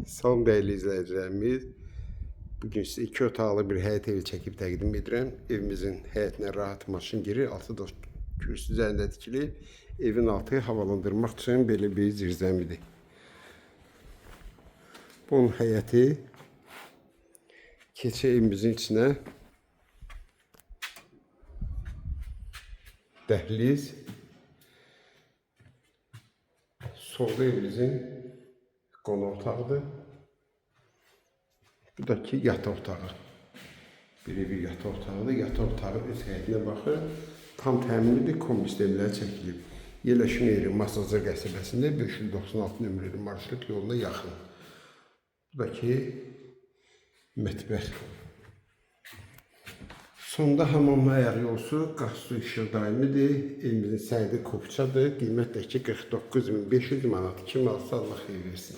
Salam dəyərli izləyicilərimiz. Bugün sizə 2 otaqlı bir həyət evi çəkib təqdim edirəm. Evimizin həyətinə rahat maşın girir. Altı da kürsü üzərində tikilib. Evin altı havalandırmaq üçün belə bir zirzəmidir. Bunun həyəti keçir evimizin içinə. Dəhliz. Solda evimizin qonaq otağıdır. Bu da ki yataq otağı. Bir yataq otağıdır. Yataq otağı öz həyətinə baxır. Tam təminlidir, kombi sistemləri çəkilib. Yerləşim yeri Masazır qəsəbəsində 596 nömrəli marşrut yoluna yaxın. Bu da ki mətbəx. Sonda hamamlı ayaq yolusu, qaz su işıq daimidir. Evimizin səyidi kopçadır. Qiymət də ki 49.500 manat. Kim alsa Allah xeyir versin.